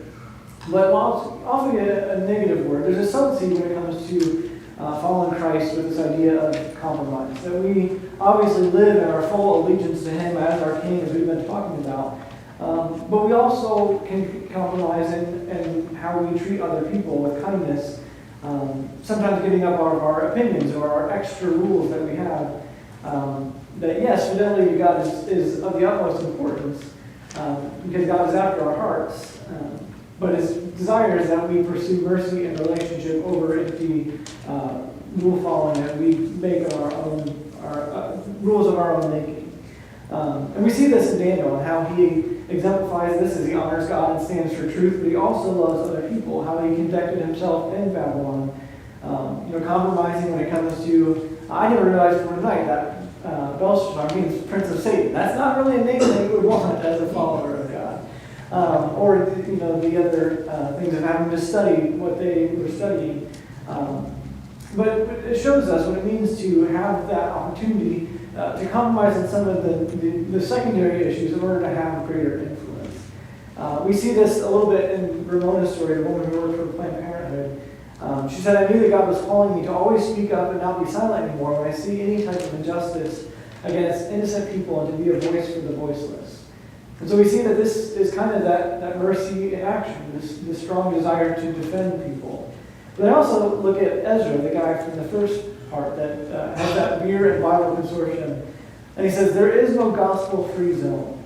But while it's often a negative word, there's a subtlety when it comes to following Christ with this idea of compromise. That we obviously live in our full allegiance to Him as our King, as we've been talking about. But we also can compromise in how we treat other people with kindness, sometimes giving up our opinions or our extra rules that we have. That yes, fidelity to God is of the utmost importance because God is after our hearts. But His desire is that we pursue mercy and relationship over empty rule following that we make of our own rules of our own making. And we see this in Daniel and how he exemplifies this as he honors God and stands for truth, but he also loves other people, how he conducted himself in Babylon, compromising when it comes to, I never realized for tonight that Belshazzar means Prince of Satan. That's not really a name that you would want as a follower of God. Or the other things of having to study what they were studying. But it shows us what it means to have that opportunity to compromise on some of the secondary issues in order to have greater influence. We see this a little bit in Ramona's story, the woman who worked for Planned Parenthood. She said, I knew that God was calling me to always speak up and not be silent anymore when I see any type of injustice against innocent people and to be a voice for the voiceless. And so we see that this is kind of that mercy in action, this strong desire to defend people. But I also look at Ezra, the guy from the first part that has that beer and Bible consortium. And he says, there is no gospel-free zone.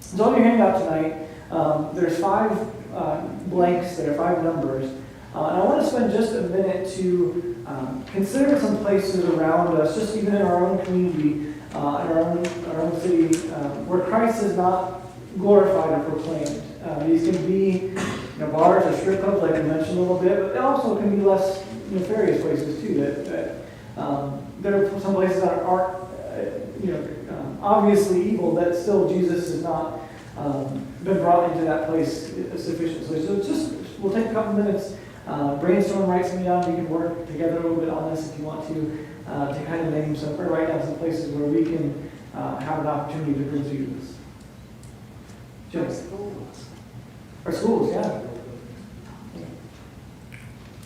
So on your handout tonight, there's 5 blanks there, 5 numbers. And I want to spend just a minute to consider some places around us, just even in our own community, in our own city, where Christ is not glorified or proclaimed. These can be bars or strip clubs, like I mentioned a little bit, but they also can be less nefarious places too. There are some places that aren't, obviously evil, that still Jesus has not been brought into that place sufficiently. So we'll take a couple minutes, brainstorm, write some down. We can work together a little bit on this if you want to kind of name some, or write down some places where we can have an opportunity to preach Jesus. Our schools. Our schools, yeah.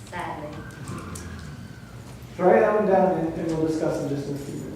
Sadly. So write that one down and we'll discuss in just a few minutes.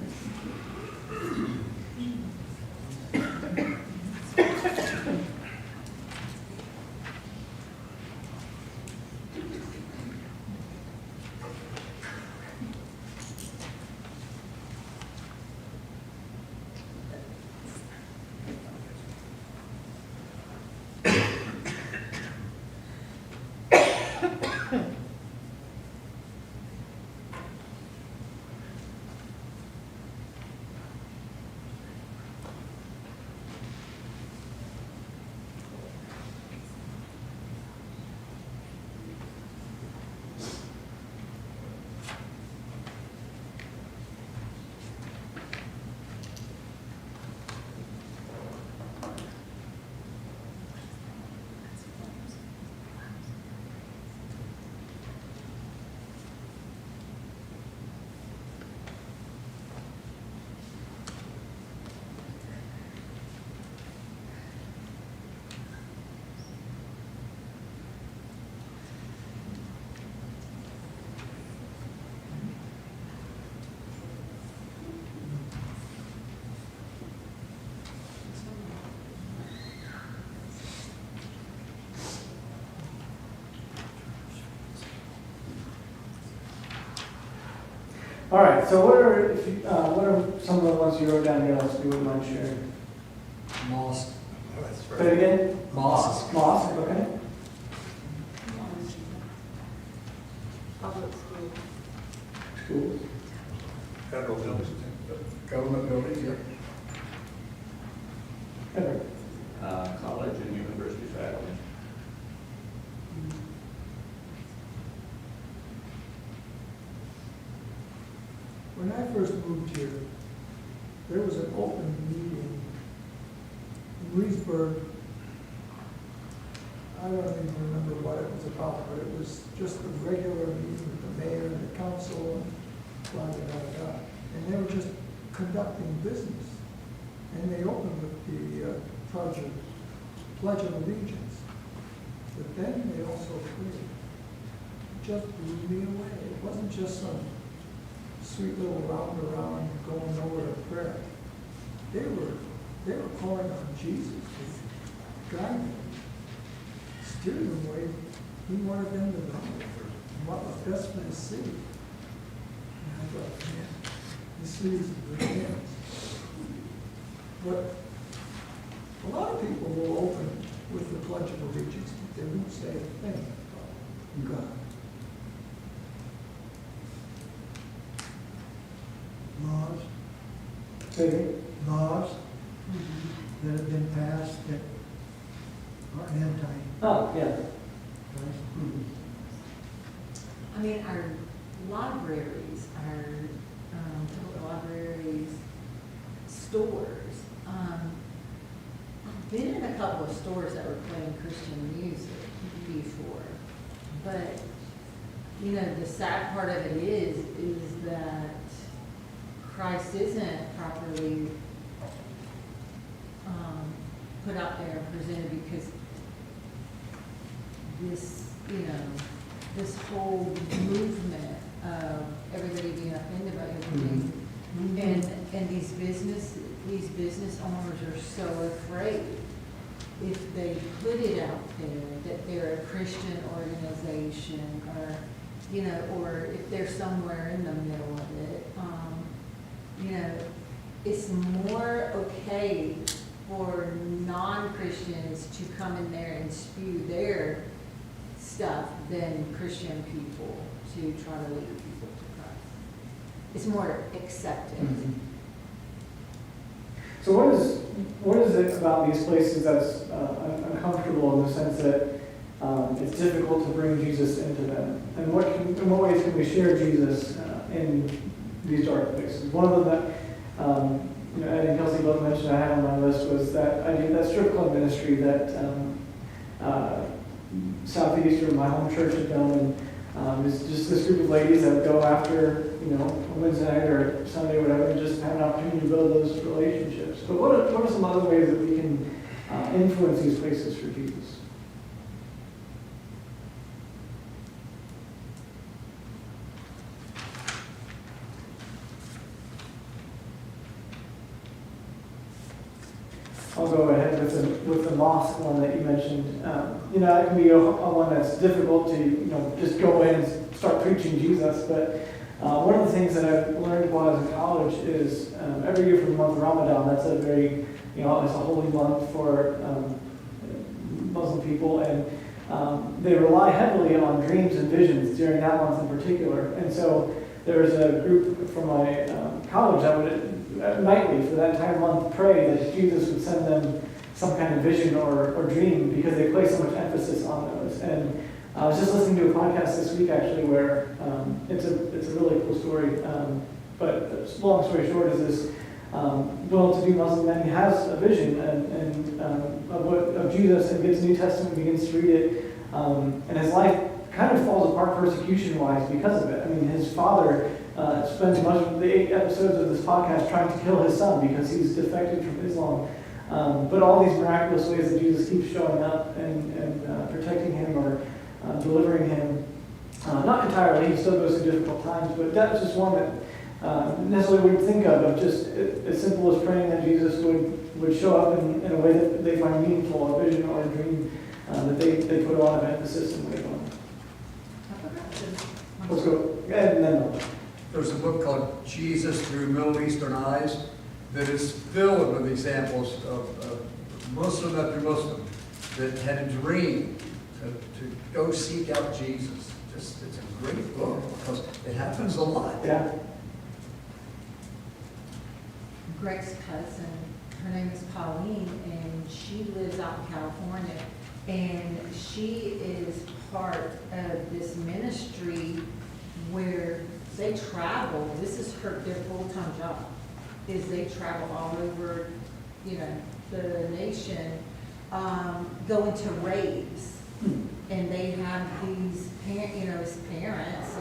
All right, so what are some of the ones you wrote down here? Let's do it, mind sharing. Mosque. Say it again? Mosque. Mosque, okay. Public school. Schools. Federal buildings. Government buildings, yep. Edward. College and university faculty. When I first moved here, there was an open meeting in Leesburg. I don't even remember what it was about, but it was just a regular meeting with the mayor and the council and blah, blah, blah, blah. And they were just conducting business. And they opened with the Pledge of Allegiance. But then they also prayed. It just blew me away. It wasn't just some sweet little round around going nowhere to prayer. They were calling on Jesus to guide them, steering them away. He wanted them to know what was best for the city. And I thought, man, this city's in good hands. But a lot of people will open with the Pledge of Allegiance, but they won't say a thing about God. Laws that have been passed that are anti. Oh, yeah. I mean, our libraries, our public libraries, stores. I've been in a couple of stores that were playing Christian music before, but you know, the sad part of it is that Christ isn't properly put out there and presented, because this, you know, this whole movement of everybody being offended by everything, and these business owners are so afraid if they put it out there that they're a Christian organization, or you know, or if they're somewhere in the middle of it. You know, it's more okay for non-Christians to come in there and spew their stuff than Christian people to try to lead people to Christ. It's more accepted. Mm-hmm. So what is it about these places that's uncomfortable in the sense that it's difficult to bring Jesus into them? And in what ways can we share Jesus in these dark places? One of them that Ed and Kelsey both mentioned I had on my list was that idea, that strip club ministry that Southeast, or my home church, had done. And it's just this group of ladies that would go after, you know, a Wednesday night or Sunday or whatever, and just have an opportunity to build those relationships. But what are some other ways that we can influence these places for Jesus? I'll go ahead with the mosque one that you mentioned. You know, that can be a one that's difficult to, you know, just go in and start preaching Jesus. But one of the things that I've learned while I was in college is every year for the month of Ramadan, that's a very, you know, it's a holy month for Muslim people, and they rely heavily on dreams and visions during that month in particular. And so there was a group from my college that would nightly for that entire month pray that Jesus would send them some kind of vision or dream, because they place so much emphasis on those. And I was just listening to a podcast this week actually where it's a really cool story. But long story short is this well-to-do Muslim man, he has a vision of Jesus, and gets New Testament, begins to read it, and his life kind of falls apart persecution-wise because of it. I mean, his father spends much of the 8 episodes of this podcast trying to kill his son because he's defected from Islam. But all these miraculous ways that Jesus keeps showing up and protecting him or delivering him, not entirely, he still goes through difficult times, but that's just one that necessarily wouldn't think of just as simple as praying that Jesus would show up in a way that they find meaningful, a vision or a dream that they put a lot of emphasis and weight on. Let's go. And then There's a book called Jesus Through Middle Eastern Eyes that is filled with examples of Muslim after Muslim that had a dream to go seek out Jesus. It's a great book because it happens a lot. Yeah. Greg's cousin, her name is Pauline, and she lives out in California. And she is part of this ministry where they travel. This is their full-time job, is they travel all over, you know, the nation, going to raves. And they have these, as parents,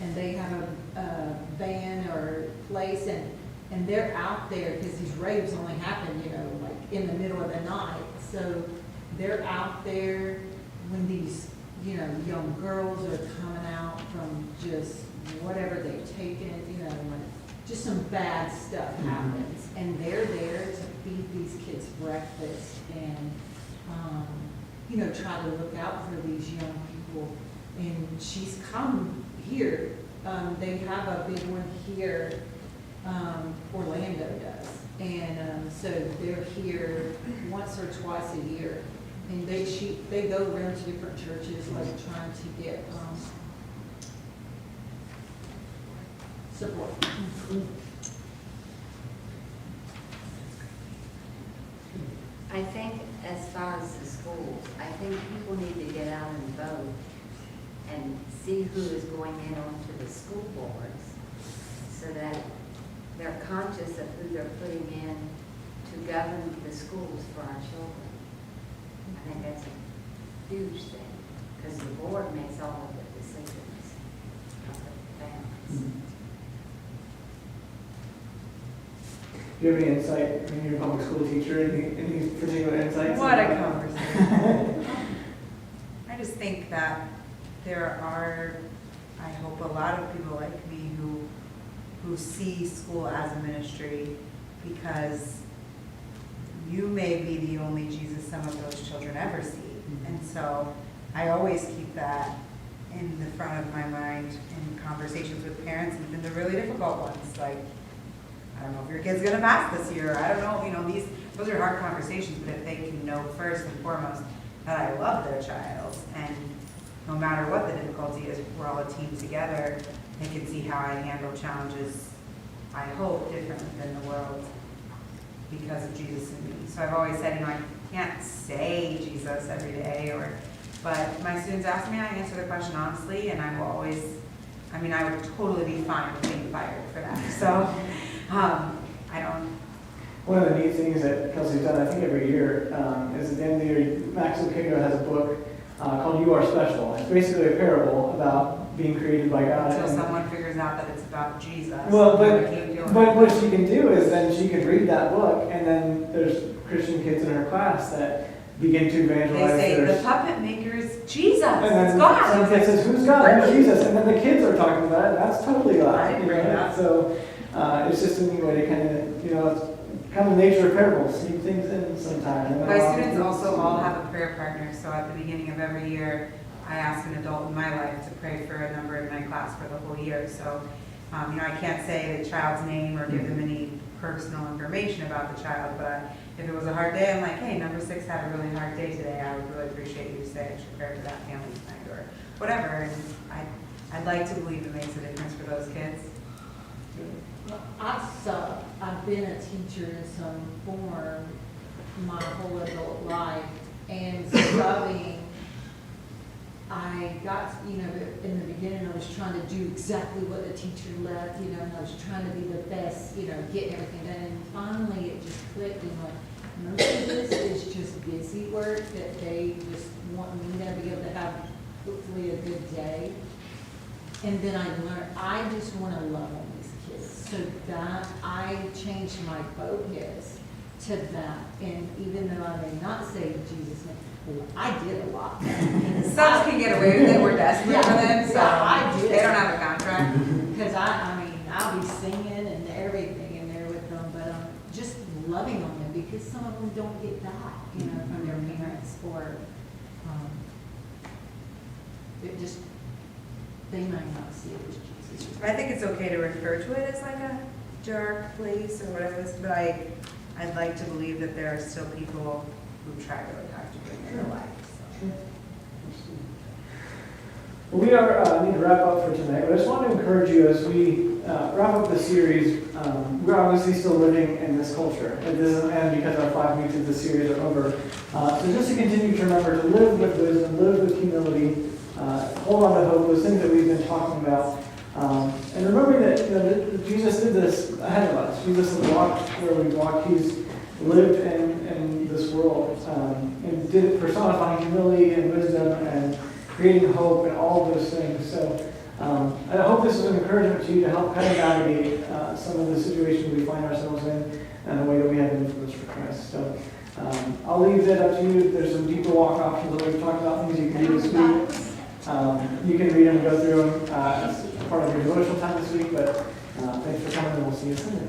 and they have a van or place, and they're out there because these raves only happen, like in the middle of the night. So they're out there when these, young girls are coming out from just whatever they've taken, when just some bad stuff happens. And they're there to feed these kids breakfast and, try to look out for these young people. And she's come here. They have a big one here, Orlando does. And so they're here once or twice a year. And they go around to different churches, like trying to get support. I think as far as the schools, I think people need to get out and vote and see who is going in onto the school boards so that they're conscious of who they're putting in to govern the schools for our children. I think that's a huge thing because the board makes all of the decisions of the families. Do you have any insight, when you're a public school teacher, any particular insights? What a conversation. I just think that there are, I hope, a lot of people like me who see school as a ministry, because you may be the only Jesus some of those children ever see. And so I always keep that in the front of my mind in conversations with parents, even the really difficult ones, like, I don't know if your kid's gonna pass this year, I don't know, those are hard conversations, but if they can know first and foremost that I love their child, and no matter what the difficulty is, we're all a team together, they can see how I handle challenges, I hope, differently than the world because of Jesus in me. So I've always said, I can't say Jesus every day, but my students ask me, I answer the question honestly, and I will always, I would totally be fine with being fired for that. So, I don't. One of the neat things that Kelsey's done, I think every year, is at the end of the year, Max Lucado has a book called You Are Special. It's basically a parable about being created by God. Until someone figures out that it's about Jesus. Well, but what she can do is then she can read that book, and then there's Christian kids in her class that begin to evangelize. They say, the puppet maker is Jesus, and then it's God. Some kid says, who's God? Who's Jesus? And then the kids are talking about it, and that's totally God. I didn't bring that. So it's just a neat way to kind of, it's kind of the nature of parables, sneak things in sometimes. My students also all have a prayer partner, so at the beginning of every year, I ask an adult in my life to pray for a number in my class for the whole year. So, I can't say the child's name or give them any personal information about the child, but if it was a hard day, I'm like, hey, number 6 had a really hard day today. I would really appreciate you to say extra prayer for that family tonight, or whatever. And I'd like to believe it makes a difference for those kids. I've been a teacher in some form my whole adult life, and subbing, I got, in the beginning I was trying to do exactly what the teacher left, and I was trying to be the best, get everything done, and finally it just clicked, and most of this is just busy work that they just want me to be able to have hopefully a good day. And then I learned, I just want to love on these kids. So that I changed my focus to that. And even though I may not say Jesus' name, well, I did a lot. Some can get away with it, we're desperate for them, so I did. they don't have a contract. Because I'll be singing and everything in there with them, but just loving on them, because some of them don't get that, from their parents, or it just, they might not see it as Jesus. I think it's okay to refer to it as like a dark place or whatever, but I'd like to believe that there are still people who try really hard to bring it to life. So. Well, we need to wrap up for tonight, but I just want to encourage you as we wrap up the series. We're obviously still living in this culture. It doesn't end because our 5 weeks of the series are over. So just to continue to remember to live with wisdom, live with humility, hold on to hope, those things that we've been talking about. And remembering that Jesus did this ahead of us. Jesus walked where we walked. He's lived in this world and did it personifying humility and wisdom and creating hope and all of those things. So I hope this is an encouragement to you to help kind of navigate some of the situations we find ourselves in and the way that we have influence for Christ. So I'll leave that up to you. There's some deeper walk options that we've talked about, things you can do this week. You can read them and go through them as part of your devotional time this week, but thanks for coming and we'll see you Sunday.